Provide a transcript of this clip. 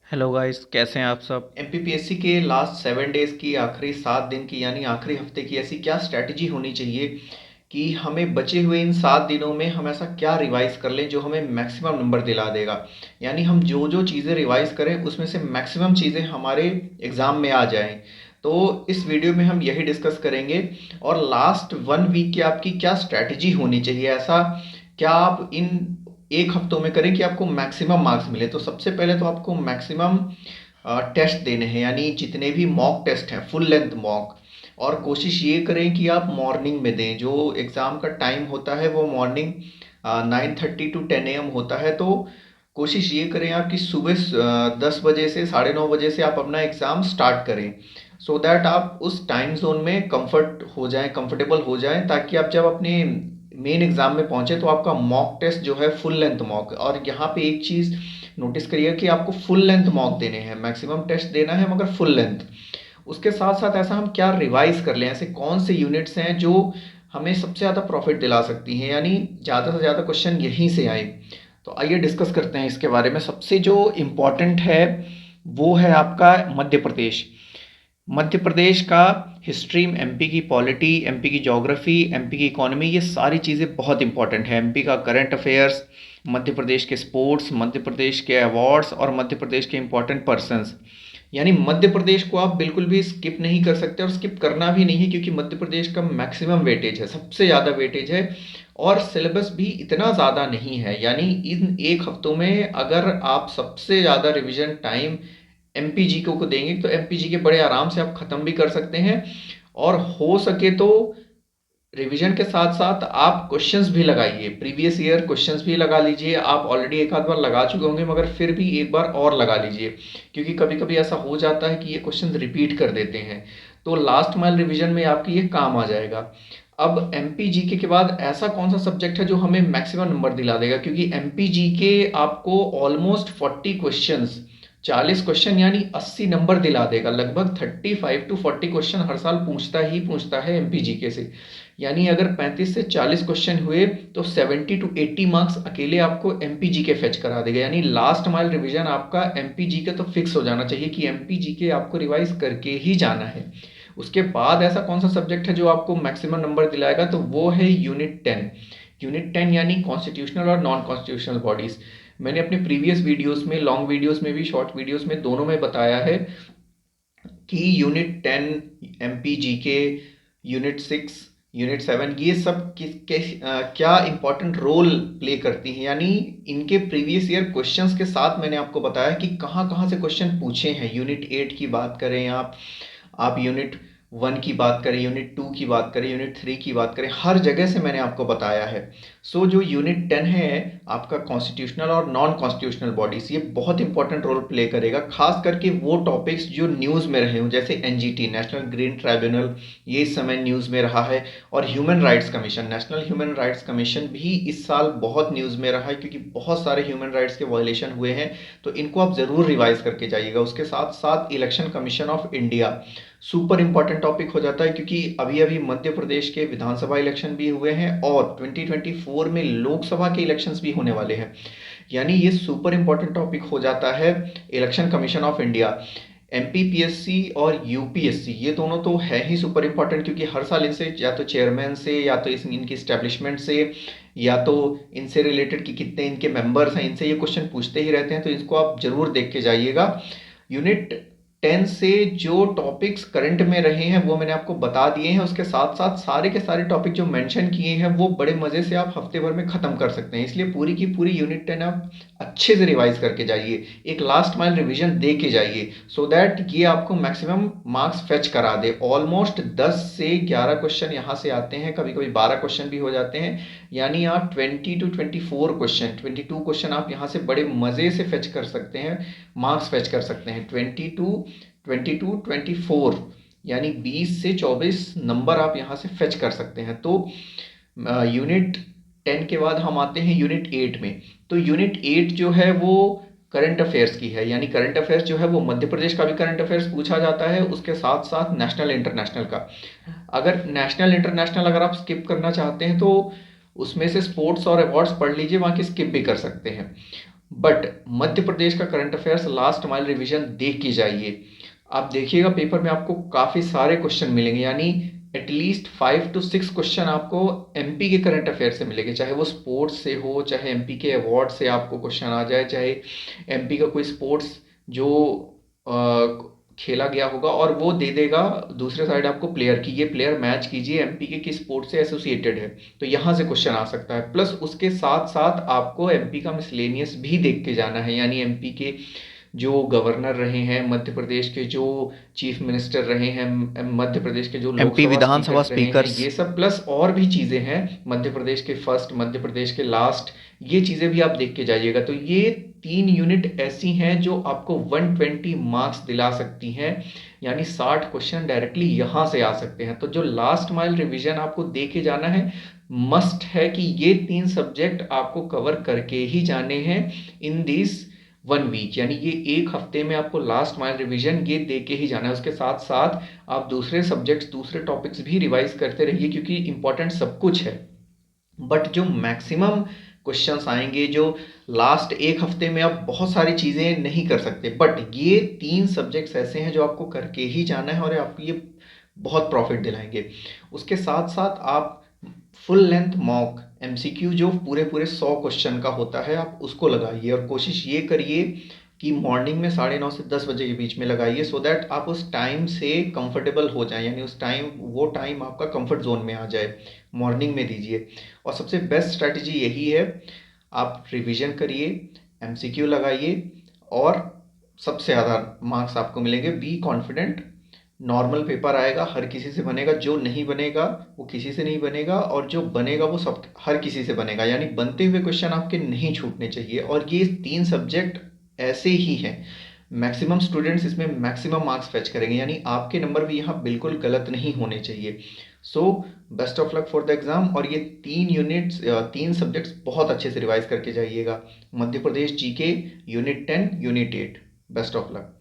Hello guys, कैसे हैं आप सब। एमपीपीएससी के लास्ट 7 डेज की आखिरी 7 दिन की यानी आखिरी हफ्ते की ऐसी क्या स्ट्रैटेजी होनी चाहिए कि हमें बचे हुए इन 7 दिनों में हम ऐसा क्या रिवाइज कर लें जो हमें मैक्सिमम नंबर दिला देगा। यानी हम जो जो चीज़ें रिवाइज करें उसमें से मैक्सिमम चीज़ें हमारे एग्ज़ाम में आ जाएं। तो इस वीडियो में हम यही डिस्कस करेंगे। और लास्ट 1 वीक की आपकी क्या स्ट्रैटेजी होनी चाहिए, ऐसा क्या आप इन एक हफ्तों में करें कि आपको मैक्सिमम मार्क्स मिले। तो सबसे पहले तो आपको मैक्सिमम टेस्ट देने हैं, यानी जितने भी मॉक टेस्ट हैं फुल लेंथ मॉक। और कोशिश ये करें कि आप मॉर्निंग में दें। जो एग्ज़ाम का टाइम होता है वो मॉर्निंग 9:30 to 10 AM होता है। तो कोशिश ये करें आप कि सुबह 10 बजे से 9:30 बजे से आप अपना एग्ज़ाम स्टार्ट करें, सो दैट आप उस टाइम जोन में कंफर्टेबल हो जाएं, ताकि आप जब अपने मेन एग्ज़ाम में पहुंचे तो आपका मॉक टेस्ट जो है फुल लेंथ मॉक। और यहाँ पे एक चीज़ नोटिस करिए कि आपको फुल लेंथ मॉक देने हैं, मैक्सिमम टेस्ट देना है मगर फुल लेंथ। उसके साथ साथ ऐसा हम क्या रिवाइज कर लें, ऐसे कौन से यूनिट्स हैं जो हमें सबसे ज़्यादा प्रॉफिट दिला सकती हैं, यानी ज़्यादा से ज़्यादा क्वेश्चन यहीं से आए। तो आइए डिस्कस करते हैं इसके बारे में। सबसे जो इम्पोर्टेंट है वो है आपका मध्य प्रदेश। मध्य प्रदेश का हिस्ट्री, एमपी की पॉलिटी, एमपी की ज्योग्राफी, एमपी की इकोनॉमी, ये सारी चीज़ें बहुत इंपॉर्टेंट है। एमपी का करंट अफेयर्स, मध्य प्रदेश के स्पोर्ट्स, मध्य प्रदेश के अवार्ड्स और मध्य प्रदेश के इंपॉर्टेंट पर्सन्स। यानी मध्य प्रदेश को आप बिल्कुल भी स्किप नहीं कर सकते, और स्किप करना भी नहीं है, क्योंकि मध्य प्रदेश का मैक्सिमम वेटेज है, सबसे ज़्यादा वेटेज है। और सिलेबस भी इतना ज़्यादा नहीं है। यानी इन एक हफ्तों में अगर आप सबसे ज़्यादा रिवीजन टाइम एमपीजी को देंगे तो एमपीजी के बड़े आराम से आप खत्म भी कर सकते हैं। और हो सके तो रिवीजन के साथ साथ आप क्वेश्चंस भी लगाइए, प्रीवियस ईयर क्वेश्चंस भी लगा लीजिए। आप ऑलरेडी एक आध बार लगा चुके होंगे मगर फिर भी एक बार और लगा लीजिए, क्योंकि कभी कभी ऐसा हो जाता है कि ये क्वेश्चंस रिपीट कर देते हैं। तो लास्ट माइल रिवीजन में आपकी ये काम आ जाएगा। अब एमपी जीके के बाद ऐसा कौन सा सब्जेक्ट है जो हमें मैक्सिमम नंबर दिला देगा, क्योंकि एमपी जीके आपको ऑलमोस्ट 40 क्वेश्चंस, 40 क्वेश्चन यानी 80 नंबर दिला देगा। लगभग 35 to 40 क्वेश्चन हर साल पूछता है एमपी जीके से। यानी अगर 35 से 40 क्वेश्चन हुए तो 70 to 80 मार्क्स अकेले आपको एमपीजी के फेच करा देगा। यानी लास्ट माइल रिवीजन आपका एमपीजी के तो फिक्स हो जाना चाहिए कि एमपीजी के आपको रिवाइज करके ही जाना है। उसके बाद ऐसा कौन सा सब्जेक्ट है जो आपको मैक्सिमम नंबर दिलाएगा, तो वो है यूनिट 10। यूनिट 10 यानी कॉन्स्टिट्यूशनल और नॉन कॉन्स्टिट्यूशनल बॉडीज। मैंने अपने प्रीवियस वीडियोस में, लॉन्ग वीडियोस में भी, शॉर्ट वीडियोस में, दोनों में बताया है कि यूनिट 10 एमपीजी के, यूनिट 6, यूनिट 7, ये सब क्या इंपॉर्टेंट रोल प्ले करती हैं। यानी इनके प्रीवियस ईयर क्वेश्चंस के साथ मैंने आपको बताया कि कहाँ कहाँ से क्वेश्चन पूछे हैं। यूनिट 8 की बात करें आप यूनिट 1 की बात करें, यूनिट 2 की बात करें, यूनिट 3 की बात करें, हर जगह से मैंने आपको बताया है। सो जो यूनिट 10 है आपका कॉन्स्टिट्यूशनल और नॉन कॉन्स्टिट्यूशनल बॉडीज, ये बहुत इंपॉर्टेंट रोल प्ले करेगा, खास करके वो टॉपिक्स जो न्यूज़ में रहे हों, जैसे एनजीटी, नेशनल ग्रीन ट्राइब्यूनल, ये इस समय न्यूज़ में रहा है। और human rights commission, national human rights commission भी इस साल बहुत न्यूज़ में रहा है, क्योंकि बहुत सारे ह्यूमन राइट्स के वायलेशन हुए हैं। तो इनको आप ज़रूर रिवाइज करके जाइएगा। उसके साथ साथ election commission of India super important topic हो जाता है, क्योंकि अभी अभी मध्य प्रदेश के विधानसभा इलेक्शन भी हुए हैं और 2024 में लोकसभा के इलेक्शंस भी होने वाले हैं। यानी ये सुपर इंपॉर्टेंट टॉपिक हो जाता है election commission of India. MPPSC और यूपीएससी ये दोनों तो है ही सुपर इंपॉर्टेंट, क्योंकि हर साल इनसे या तो चेयरमैन से, या तो इनकी स्टैब्लिशमेंट से, या तो इनसे रिलेटेड कि कितने इनके मेंबर्स हैं, इनसे ये क्वेश्चन पूछते ही रहते हैं। तो इसको आप जरूर देख के जाइएगा। यूनिट 10 से जो टॉपिक्स करंट में रहे हैं वो मैंने आपको बता दिए हैं। उसके साथ साथ सारे के सारे टॉपिक जो मेंशन किए हैं वो बड़े मज़े से आप हफ्ते भर में ख़त्म कर सकते हैं। इसलिए पूरी की पूरी यूनिट 10 आप अच्छे से रिवाइज करके जाइए, एक लास्ट माइल रिवीजन दे के जाइए, सो दैट ये आपको मैक्सिमम मार्क्स फेच करा दे। ऑलमोस्ट 10 से 11 क्वेश्चन यहाँ से आते हैं, कभी कभी 12 क्वेश्चन भी हो जाते हैं। यानी आप 20 to 24 क्वेश्चन, 22 क्वेश्चन आप यहाँ से बड़े मज़े से फेच कर सकते हैं, मार्क्स फेच कर सकते हैं। 20 to 24, यानी 20 से 24 नंबर आप यहाँ से फेच कर सकते हैं। तो यूनिट 10 के बाद हम आते हैं यूनिट 8 में। तो यूनिट 8 जो है वो करंट अफेयर्स की है। यानी करंट अफेयर्स जो है वो मध्य प्रदेश का भी करंट अफेयर्स पूछा जाता है, उसके साथ साथ नेशनल इंटरनेशनल का। अगर नेशनल इंटरनेशनल अगर आप स्किप करना चाहते हैं तो उसमें से स्पोर्ट्स और अवार्ड्स पढ़ लीजिए, वहाँ की स्किप भी कर सकते हैं। बट मध्य प्रदेश का current affairs last mile revision देख के जाइए। आप देखिएगा पेपर में आपको काफ़ी सारे क्वेश्चन मिलेंगे, यानी एटलीस्ट 5 to 6 क्वेश्चन आपको एमपी के करंट अफेयर से मिलेंगे, चाहे वो स्पोर्ट्स से हो, चाहे एमपी के अवार्ड से आपको क्वेश्चन आ जाए, चाहे एमपी का कोई स्पोर्ट्स जो खेला गया होगा और वो दे देगा दूसरे साइड आपको प्लेयर की, ये प्लेयर मैच कीजिए एमपी के किस स्पोर्ट से एसोसिएटेड है, तो यहाँ से क्वेश्चन आ सकता है। प्लस उसके साथ साथ आपको एमपी का मिसलेनियस भी देख के जाना है, यानी एमपी के जो गवर्नर रहे हैं, मध्य प्रदेश के जो चीफ मिनिस्टर रहे हैं, मध्य प्रदेश के जो एमपी लोकसभा विधानसभा स्पीकर्स रहे हैं, स्पीकर्स। ये सब प्लस और भी चीज़ें हैं, मध्य प्रदेश के फर्स्ट, मध्य प्रदेश के लास्ट, ये चीज़ें भी आप देख के जाइएगा। तो ये 3 यूनिट ऐसी हैं जो आपको 120 मार्क्स दिला सकती हैं, यानी 60 क्वेश्चन डायरेक्टली यहाँ से आ सकते हैं। तो जो लास्ट माइल रिवीजन आपको दे के जाना है, मस्ट है कि ये 3 सब्जेक्ट आपको कवर करके ही जाने हैं इन दिस 1 वीक, यानी ये एक हफ्ते में आपको लास्ट माइल रिवीजन ये दे के ही जाना है। उसके साथ साथ आप दूसरे सब्जेक्ट्स, दूसरे टॉपिक्स भी रिवाइज करते रहिए, क्योंकि इंपॉर्टेंट सब कुछ है। बट जो मैक्सिमम क्वेश्चंस आएंगे, जो लास्ट एक हफ्ते में आप बहुत सारी चीज़ें नहीं कर सकते, बट ये 3 सब्जेक्ट्स ऐसे हैं जो आपको करके ही जाना है और आप ये बहुत प्रॉफिट दिलाएंगे। उसके साथ साथ आप फुल लेंथ मॉक एमसीक्यू जो पूरे पूरे 100 क्वेश्चन का होता है, आप उसको लगाइए और कोशिश ये करिए कि मॉर्निंग में 9:30 से 10 बजे के बीच में लगाइए, सो दैट आप उस टाइम से कंफर्टेबल हो जाएं, यानी उस टाइम, वो टाइम आपका कंफर्ट जोन में आ जाए, मॉर्निंग में दीजिए। और सबसे बेस्ट स्ट्रैटेजी यही है, आप रिवीजन करिए, एमसीक्यू लगाइए और सबसे ज़्यादा मार्क्स आपको मिलेंगे। बी कॉन्फिडेंट, नॉर्मल पेपर आएगा, हर किसी से बनेगा, जो नहीं बनेगा वो किसी से नहीं बनेगा, और जो बनेगा वो सब हर किसी से बनेगा, यानी बनते हुए क्वेश्चन आपके नहीं छूटने चाहिए। और ये 3 सब्जेक्ट ऐसे ही हैं, मैक्सिमम स्टूडेंट्स इसमें मैक्सिमम मार्क्स फेच करेंगे, यानी आपके नंबर भी यहाँ बिल्कुल गलत नहीं होने चाहिए। So best of luck for the exam. और ये 3 यूनिट्स, 3 सब्जेक्ट्स बहुत अच्छे से रिवाइज करके जाइएगा। Madhya Pradesh GK unit 10, unit 8। Best of luck.